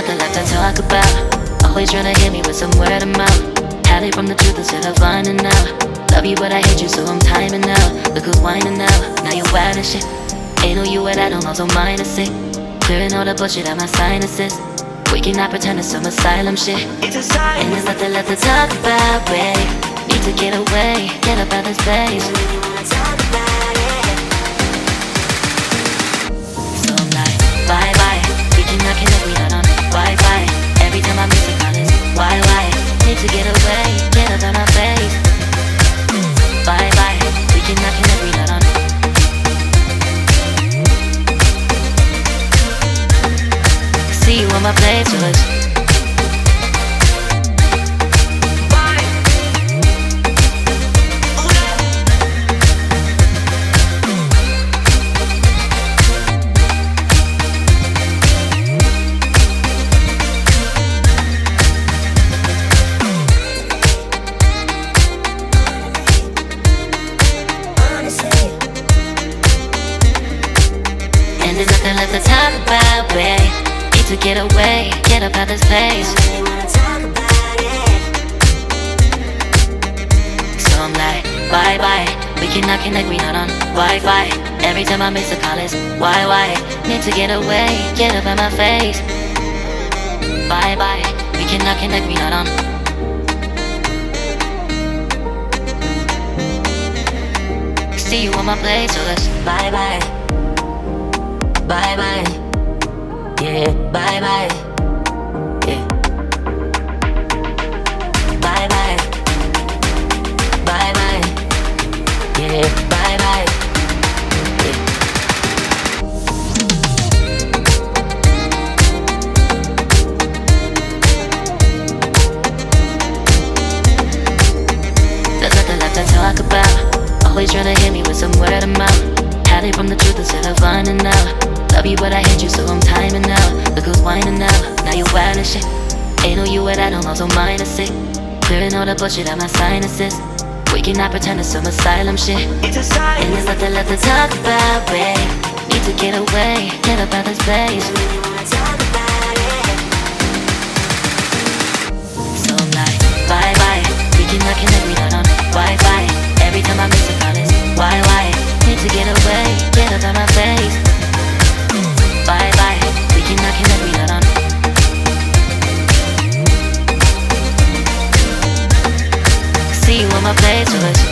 nothing left to talk about. Always trying to hit me with some word of mouth. Hide it from the truth instead of finding out. Love you but I hate you so I'm timing out. Look who's whining now, now you wild and shit. Ain't no you and I don't know, so mine is sick. Clearing all the bullshit out my sinuses. We cannot pretend it's some asylum shit. It's a sign. And there's nothing left to talk about, babe. Need to get away, get up out this place. So I'm like, bye bye. We cannot connect, we not on Wi-Fi. Every time I miss a call it's why? Need to get away, get up out my face. Bye bye. We cannot connect, we not on. See you on my playlist. And there's nothing left to talk about, babe. Need to get away, get up out this place. So I'm like, bye bye. We cannot connect, we not on Wi-Fi. Every time I miss a call it's why? Need to get away, get up out my face. Bye bye. We cannot connect, we not on. See you on my place, so let's bye bye. Bye bye. Yeah, bye bye. Yeah. Bye bye. Bye bye. Yeah, bye bye. Yeah. There's nothing left to talk about. Always trying to hit me with some word of mouth. Hide it from the truth instead of finding out. Love you but I hate you so I'm timing out. Look who's whining now, now you wild and shit. Ain't no you and I don't know, so mine is sick. Clearing all the bullshit out my sinuses. We cannot pretend it's some asylum shit. It's a sign. And there's nothing left to talk about, babe. Need to get away, get up out this place. So I'm like, bye bye. We cannot connect, we not on Wi-Fi. Every time I miss a call it's why? Need to get away, get up out my face. Bye bye, we cannot connect, we not on. See you on my playlist.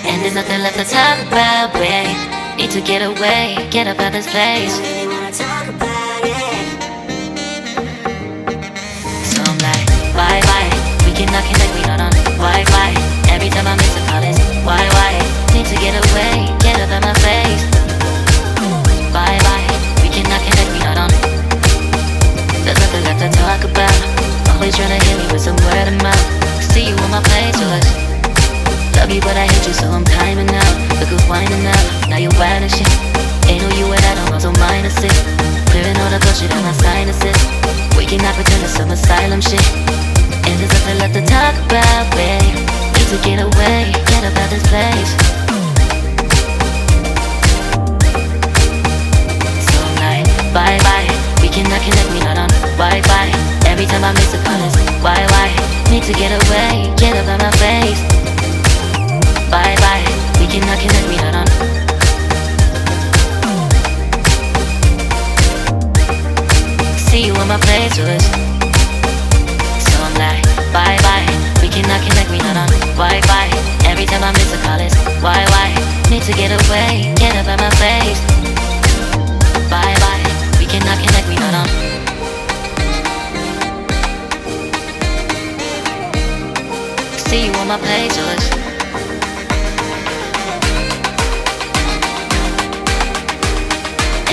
And there's nothing left to talk about, babe. Need to get away, get up out this place. So I'm like, bye bye. We cannot connect, we not on Wi-Fi. Every time I miss a call it's why? Need to get away, get up out my face. Bye bye. We cannot connect, we not on. There's nothing left to talk about. Always trying to hit me with some word of mouth. See you on my playlist. Love you but I hate you so I'm timing out. Look who's whining now, now you wild and shit. Ain't no you and I don't know, so mine is sick. Clearing all the bullshit out my sinuses. We cannot pretend it's some asylum shit. And there's nothing left to talk about, babe. Need to get away, get up out this place. So I'm like, bye bye. We cannot connect, we not on Wi-Fi. Every time I miss a call it's why? Need to get away, get up out my face. Bye bye, we cannot connect, we not on. See you on my playlist. So I'm like, bye bye. We cannot connect, we not on Wi-Fi. Every time I miss a call it's why? Need to get away, get up out my face. Bye bye, we cannot connect, we not on. See you on my playlist.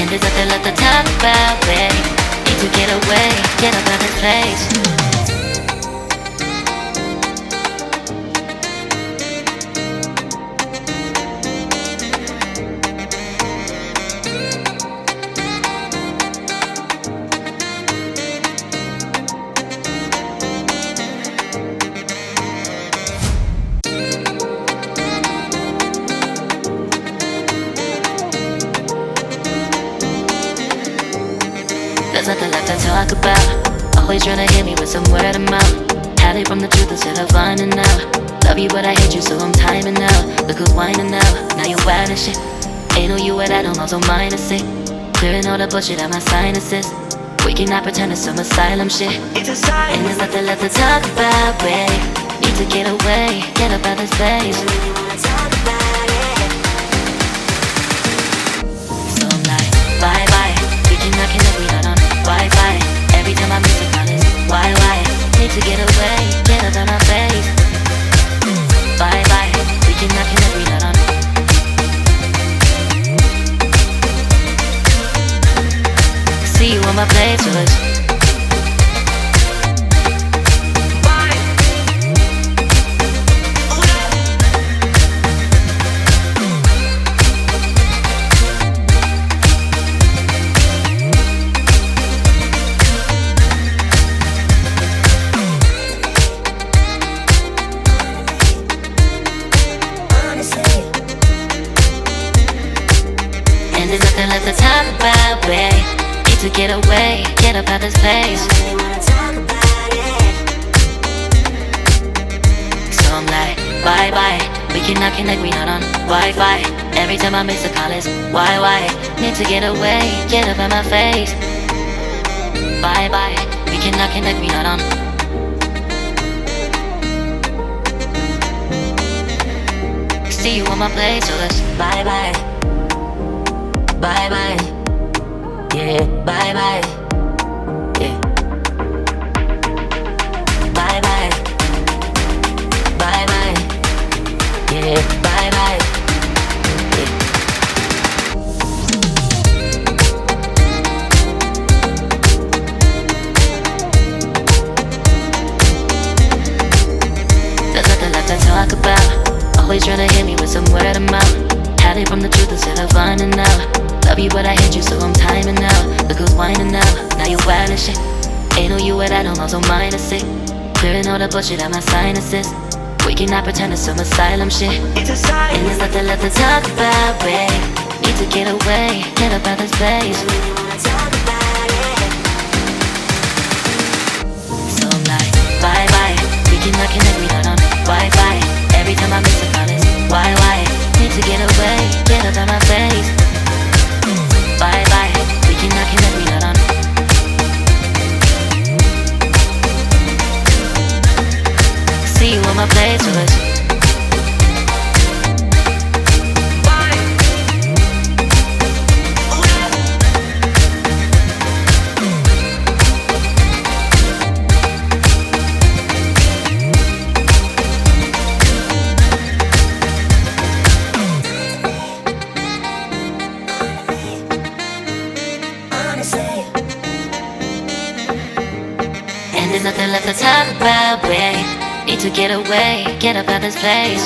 And there's nothing left to talk about, babe. Need to get away, get up out this place. nothing left to talk about. Always trying to hit me with some word of mouth. Had it from the truth instead of finding out. Love you but I hate you so I'm timing out. Look who's whining now, now you're wild and shit. Ain't no you at all, I'm also minus it. Clearing all the bullshit out my sinuses. We cannot pretend it's some asylum shit. And there's nothing left to talk about, babe. Need to get away, get up out this place. So I'm like, bye bye. We cannot connect, we not on Wi-Fi. Every time I miss a call it's why? Need to get away, get up out my face. Bye bye. We cannot connect, we not on. See you on my playlist. And there's nothing left to talk about, babe. To get away, get up out this place. So I'm like, bye bye. We cannot connect, we not on Wi-Fi. Every time I miss a call it's why? Need to get away, get up out my face. Bye bye. We cannot connect, we not on. See you on my place, so let's bye bye. Bye bye. Yeah, bye bye. Yeah. Bye bye. Bye bye. Yeah, bye bye. Yeah. There's nothing left to talk about. Always trying to hit me with some word of mouth. Had it from the truth instead of finding out. Love you but I hate you so I'm timing out. Look who's whining now, now you're wild and shit. Ain't no you at all, I'm also minus it. Clearing all the bullshit out my sinuses. We cannot pretend it's some asylum shit. And there's nothing left to talk about, babe. Need to get away, get up out this place. So I'm like, bye bye. We cannot connect, we not on Wi-Fi. Every time I miss a call it's why? Need to get away, get up out my face. Bye bye, we cannot connect, we not on. See you on my playlist. And there's nothing left to talk about, babe. Need to get away, get up out this place.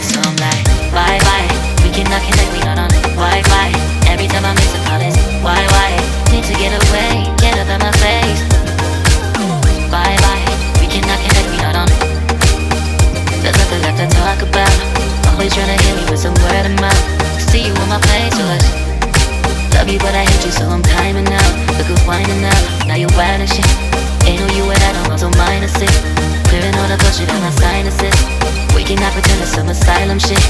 So I'm like, bye bye. We cannot connect, we not on Wi-Fi. Every time I miss a call it's why? Need to get away, get up out my face. Bye bye. We cannot connect, we not on. There's nothing left to talk about. Always trying to hit me with some word of mouth. See you on my playlist. Love you but I hate you so I'm timing out. Look who's whining now, now you're wild and shit. Ain't no you at all, I'm also minus it. Clearing all the bullshit out my sinuses. We cannot pretend it's some asylum shit.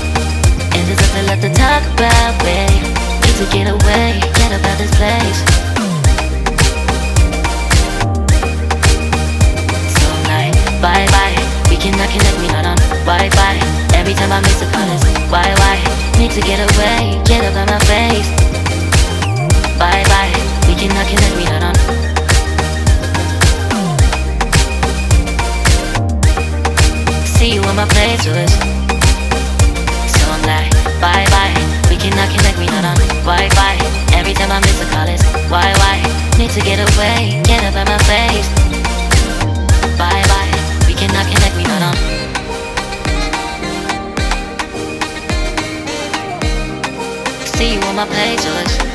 And there's nothing left to talk about, babe. Need to get away, get up out this place. So I'm like, bye bye. We cannot connect, we not on Wi-Fi. Every time I miss a call it's why? Need to get away, get up out my face. Bye bye, we cannot connect, we not on. See you on my playlist. So I'm like, bye bye, we cannot connect, we not on Wi-Fi. Every time I miss a call it's why? Need to get away, get up out my face. Bye bye, we cannot connect, we not on. See you on my playlist.